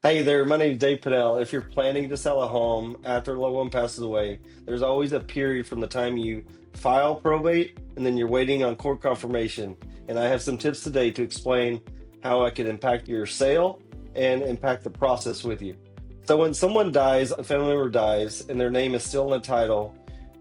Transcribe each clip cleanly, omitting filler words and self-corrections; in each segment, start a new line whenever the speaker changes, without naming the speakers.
Hey there, my name is Dave Pannell. If you're planning to sell a home after a loved one passes away, there's always a period from the time you file probate and then you're waiting on court confirmation. And I have some tips today to explain how I can impact your sale and impact the process with you. So when someone dies, a family member dies, and their name is still in the title,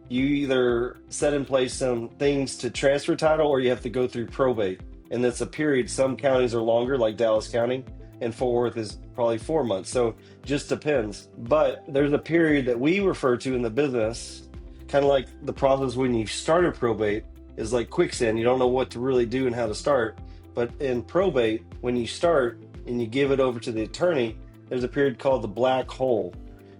you either set in place some things to transfer title or you have to go through probate. And that's a period. Some counties are longer, like Dallas County, and Fort Worth is probably 4 months. So just depends. But there's a period that we refer to in the business, kind of like the process when you start a probate is like quicksand. You don't know what to really do and how to start. But in probate, when you start and you give it over to the attorney, there's a period called the black hole.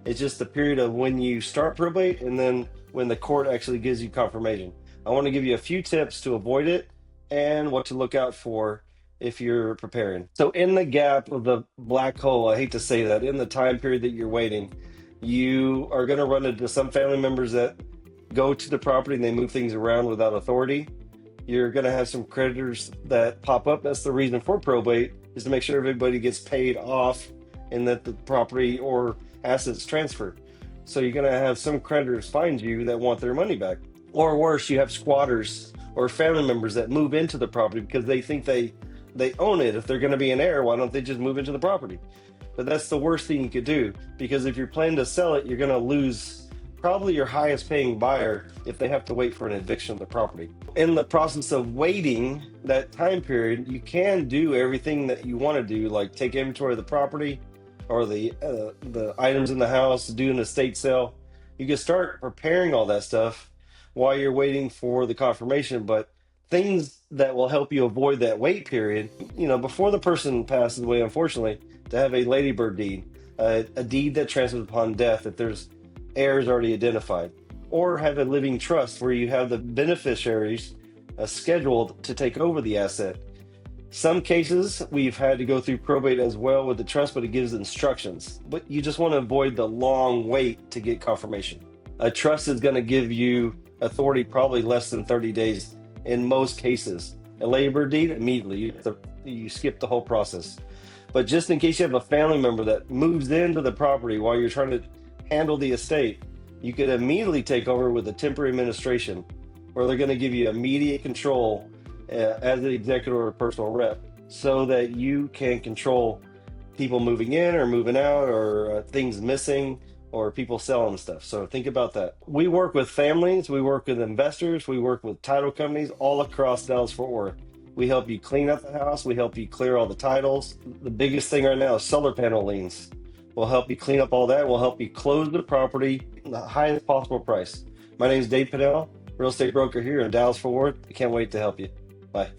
It's just the period of when you start probate and then when the court actually gives you confirmation. I want to give you a few tips to avoid it and what to look out for if you're preparing. So, in the gap of the black hole, I hate to say that, in the time period that you're waiting, you are going to run into some family members that go to the property and they move things around without authority. You're going to have some creditors that pop up. That's the reason for probate, is to make sure everybody gets paid off and that the property or assets transferred. So you're going to have some creditors find you that want their money back. Or worse, you have squatters or family members that move into the property because they think they own it. If they're going to be an heir, why don't they just move into the property? But that's the worst thing you could do, because if you're planning to sell it, you're going to lose probably your highest paying buyer if they have to wait for an eviction of the property. In the process of waiting that time period, you can do everything that you want to do, like take inventory of the property or the items in the house, do an estate sale. You can start preparing all that stuff while you're waiting for the confirmation. But things that will help you avoid that wait period, before the person passes away, unfortunately, to have a ladybird deed, a deed that transfers upon death if there's heirs already identified, or have a living trust where you have the beneficiaries scheduled to take over the asset. Some cases we've had to go through probate as well with the trust, but it gives instructions. But you just want to avoid the long wait to get confirmation. A trust is going to give you authority probably less than 30 days in most cases. A labor deed, immediately you skip the whole process. But just in case you have a family member that moves into the property while you're trying to handle the estate, you could immediately take over with a temporary administration, where they're going to give you immediate control as the executor or personal rep, so that you can control people moving in or moving out, or things missing, or people selling stuff. So think about that. We work with families, we work with investors, we work with title companies all across Dallas Fort Worth. We help you clean up the house, we help you clear all the titles. The biggest thing right now is solar panel liens. We'll help you clean up all that. We'll help you close the property at the highest possible price. My name is Dave Pannell, real estate broker here in Dallas Fort Worth. I can't wait to help you. Bye.